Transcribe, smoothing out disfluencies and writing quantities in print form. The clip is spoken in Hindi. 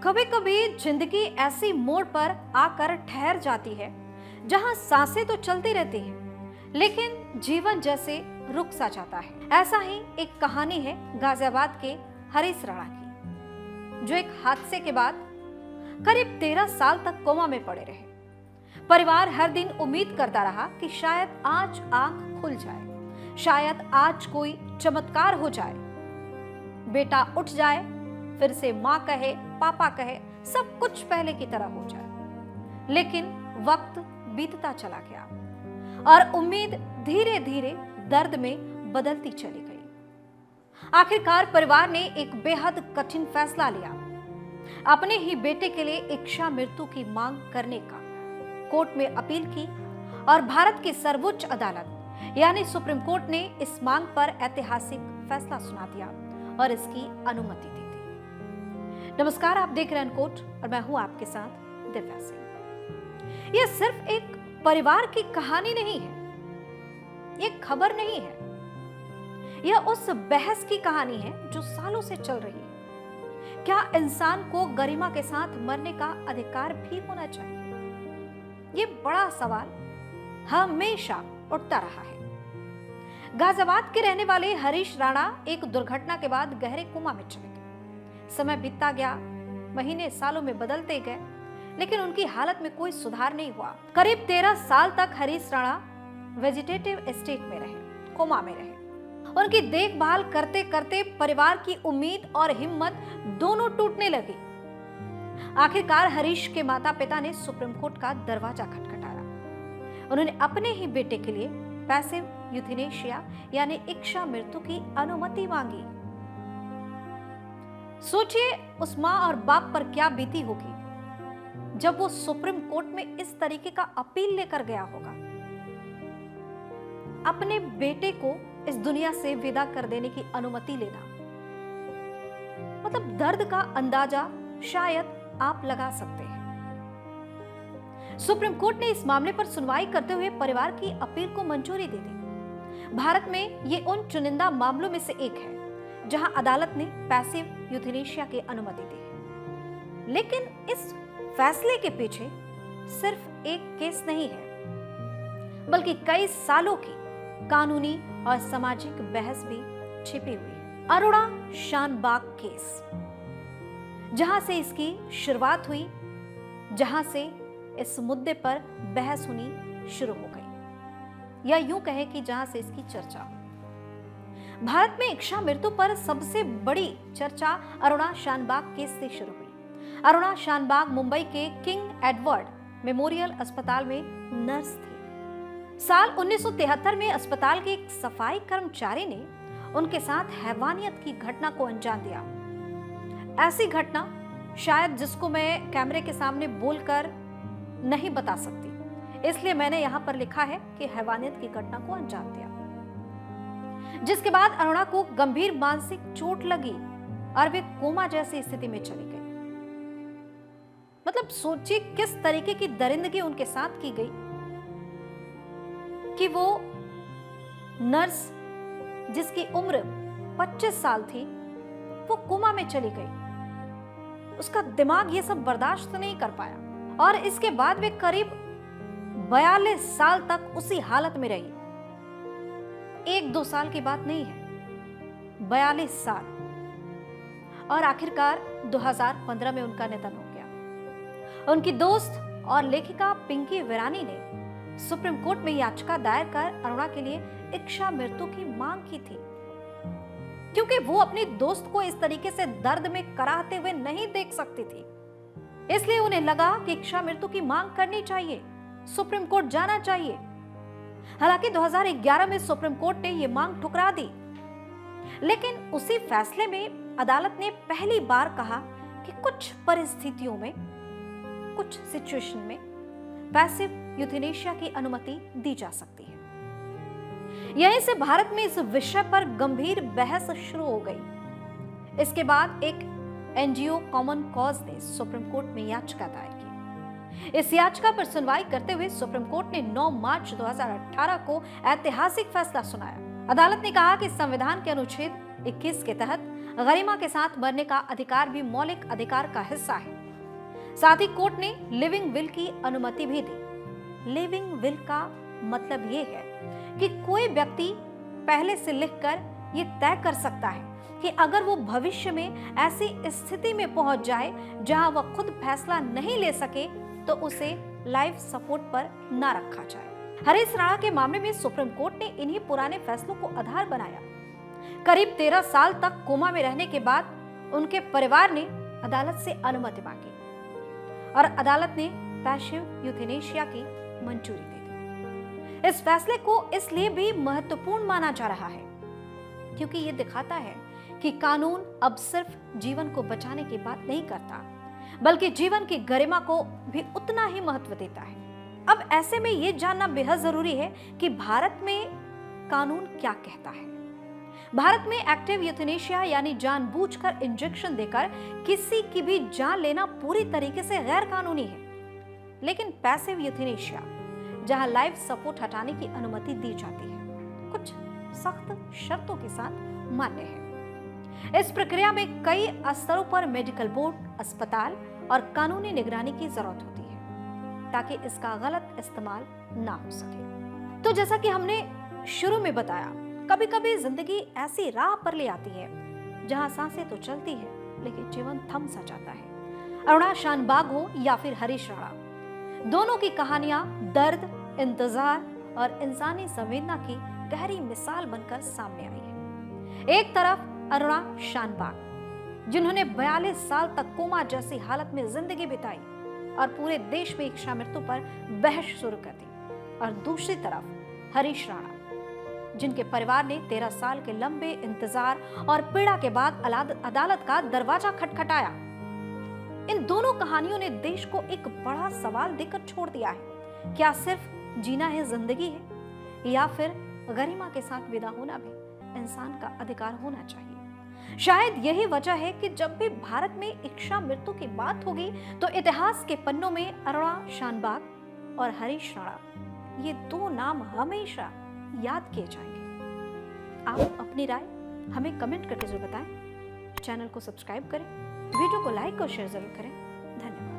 कभी कभी जिंदगी ऐसी मोड़ पर आकर ठहर जाती है जहां सांसें तो चलती रहती हैं, लेकिन जीवन जैसे रुक सा जाता है। ऐसा ही एक कहानी है गाजियाबाद के हरीश राणा की, जो एक हादसे के बाद करीब 13 साल तक कोमा में पड़े रहे। परिवार हर दिन उम्मीद करता रहा कि शायद आज आंख खुल जाए, शायद आज कोई चमत्कार हो जाए, बेटा उठ जाए, फिर से माँ कहे, पापा कहे, सब कुछ पहले की तरह हो जाए। लेकिन वक्त बीतता चला गया और उम्मीद धीरे धीरे दर्द में बदलती चली गई। आखिरकार परिवार ने एक बेहद कठिन फैसला लिया, अपने ही बेटे के लिए इच्छा मृत्यु की मांग करने का। कोर्ट में अपील की और भारत की सर्वोच्च अदालत यानी सुप्रीम कोर्ट ने इस मांग पर ऐतिहासिक फैसला सुना दिया और इसकी अनुमति दी थी। नमस्कार, आप देख रहे हैं अनकोट और मैं हूं आपके साथ दिव्या सिंह। यह सिर्फ एक परिवार की कहानी नहीं है, यह खबर नहीं है, यह उस बहस की कहानी है जो सालों से चल रही है। क्या इंसान को गरिमा के साथ मरने का अधिकार भी होना चाहिए? यह बड़ा सवाल हमेशा उठता रहा है। गाजियाबाद के रहने वाले हरीश राणा एक दुर्घटना के बाद गहरे कोमा में चले गए। समय बीतता गया, महीने सालों में बदलते गए, लेकिन उनकी हालत में कोई सुधार नहीं हुआ। करीब 13 साल तक हरीश राणा वेजिटेटिव स्टेट में रहे, कोमा में रहे। उनकी देखभाल करते करते परिवार की उम्मीद और हिम्मत दोनों टूटने लगी। आखिरकार हरीश के माता पिता ने सुप्रीम कोर्ट का दरवाजा खटखटाया। उन्होंने अपने ही बेटे के लिए पैसिव यूथेनेशिया यानी इच्छा मृत्यु की अनुमति मांगी। सोचिए उस मां और बाप पर क्या बीती होगी जब वो सुप्रीम कोर्ट में इस तरीके का अपील लेकर गया होगा। अपने बेटे को इस दुनिया से विदा कर देने की अनुमति लेना, मतलब दर्द का अंदाजा शायद आप लगा सकते हैं। सुप्रीम कोर्ट ने इस मामले पर सुनवाई करते हुए परिवार की अपील को मंजूरी दे दी। भारत में ये उन चुनिंदा मामलों में से एक है जहां अदालत ने पैसिव यूथेनेशिया की अनुमति दी। लेकिन इस फैसले के पीछे सिर्फ एक केस नहीं है, बल्कि कई सालों की कानूनी और सामाजिक बहस भी छिपी हुई है। अरुणा शानबाग केस, जहां से इसकी शुरुआत हुई, जहां से इस मुद्दे पर बहस होनी शुरू हो गई, या यूं कहें कि जहां से इसकी चर्चा हुई। भारत में इच्छा मृत्यु पर सबसे बड़ी चर्चा अरुणा शानबाग केस से शुरू हुई। अरुणा शानबाग मुंबई के किंग एडवर्ड मेमोरियल अस्पताल में नर्स थी। साल 1973 में अस्पताल के एक सफाई कर्मचारी ने उनके साथ हैवानियत की घटना को अंजाम दिया। ऐसी घटना शायद जिसको मैं कैमरे के सामने बोलकर नहीं बता सकती, इसलिए मैंने यहां पर लिखा है कि हैवानियत की घटना को अंजाम दिया, जिसके बाद अरुणा को गंभीर मानसिक चोट लगी और वे कोमा जैसी स्थिति में चली गई। मतलब सोचिए किस तरीके की दरिंदगी उनके साथ की गई कि वो नर्स जिसकी उम्र 25 साल थी, वो कोमा में चली गई। उसका दिमाग ये सब बर्दाश्त नहीं कर पाया और इसके बाद वे करीब 42 साल तक उसी हालत में रही। 1-2 साल की बात नहीं है, 42 साल। और आखिरकार 2015 में उनका निधन हो गया। उनकी दोस्त और लेखिका पिंकी विरानी ने सुप्रीम कोर्ट में याचिका दायर कर अरुणा के लिए इच्छा मृत्यु की मांग की थी, क्योंकि वो अपनी दोस्त को इस तरीके से दर्द में कराहते हुए नहीं देख सकती थी। इसलिए उन्हें लगा कि इच्छा मृत्यु की मांग करनी चाहिए, सुप्रीम कोर्ट जाना चाहिए। हालांकि 2011 में सुप्रीम कोर्ट ने यह मांग ठुकरा दी, लेकिन उसी फैसले में अदालत ने पहली बार कहा कि कुछ परिस्थितियों में, कुछ सिचुएशन में पैसिव यूथेनेशिया की अनुमति दी जा सकती है। यहीं से भारत में इस विषय पर गंभीर बहस शुरू हो गई। इसके बाद एक एनजीओ कॉमन कॉज ने सुप्रीम कोर्ट में याचिका दायर की। इस याचिका पर सुनवाई करते हुए सुप्रीम कोर्ट ने 9 मार्च 2018 को ऐतिहासिक फैसला सुनाया। अदालत ने कहा कि संविधान के अनुच्छेद 21 के तहत गरिमा के साथ मरने का अधिकार भी मौलिक अधिकार का हिस्सा है। साथ ही कोर्ट ने लिविंग विल की अनुमति भी दी। लिविंग विल का मतलब ये है कि कोई व्यक्ति पहले से लिखकर ये तय कर सकता है कि अगर वो भविष्य में ऐसी स्थिति में पहुंच जाए जहां वह खुद फैसला नहीं ले सके तो उसे लाइफ सपोर्ट पर ना रखा जाए। हरीश राणा के मामले में सुप्रीम कोर्ट ने इन्हीं पुराने फैसलों को आधार बनाया। करीब 13 साल तक कोमा में रहने के बाद उनके परिवार ने अदालत से अनुमति मांगी और अदालत ने पैसिव यूथेनेशिया की मंजूरी दे दी। इस फैसले को इसलिए भी महत्वपूर्ण माना जा रहा है क्योंकि ये दिखाता है कि कानून अब सिर्फ जीवन को बचाने की बात नहीं करता, बल्कि जीवन की गरिमा को भी उतना ही महत्व देता है। अब ऐसे में ये जानना बेहद जरूरी है कि भारत में कानून क्या कहता है। भारत में एक्टिव यूथेनेशिया यानी जानबूझकर इंजेक्शन देकर किसी की भी जान लेना पूरी तरीके से गैर कानूनी है। लेकिन पैसिव यूथेनेशिया, जहां लाइफ सपोर्ट हटाने की अनुमति दी जाती है, कुछ सख्त शर्तों के साथ मान्य है। इस प्रक्रिया में कई स्तरों पर मेडिकल बोर्ड, अस्पताल और कानूनी निगरानी की जरूरत होती है ताकि इसका गलत इस्तेमाल ना हो सके। तो जैसा कि हमने शुरू में बताया, कभी कभी जिंदगी ऐसी राह पर ले आती है जहां सांसें तो चलती है लेकिन जीवन थम सा जाता है। अरुणा शानबाग हो या फिर हरीश राणा, दोनों की कहानियां दर्द, इंतजार और इंसानी संवेदना की गहरी मिसाल बनकर सामने आई है। एक तरफ अरुणा शानबाग, जिन्होंने 42 साल तक कोमा जैसी हालत में जिंदगी बिताई और पूरे देश में इच्छा मृत्यु पर बहस शुरू कर दी, और दूसरी तरफ हरीश राणा, जिनके परिवार ने 13 साल के लंबे इंतजार और पीड़ा के बाद अदालत का दरवाजा खटखटाया। इन दोनों कहानियों ने देश को एक बड़ा सवाल देकर छोड़ दिया है। क्या सिर्फ जीना है जिंदगी है, या फिर गरिमा के साथ विदा होना भी इंसान का अधिकार होना चाहिए? शायद यही वजह है कि जब भी भारत में इच्छा मृत्यु की बात होगी तो इतिहास के पन्नों में अरुणा शानबाग और हरीश राणा, ये दो नाम हमेशा याद किए जाएंगे। आप अपनी राय हमें कमेंट करके जरूर बताएं। चैनल को सब्सक्राइब करें, वीडियो को लाइक और शेयर जरूर करें। धन्यवाद।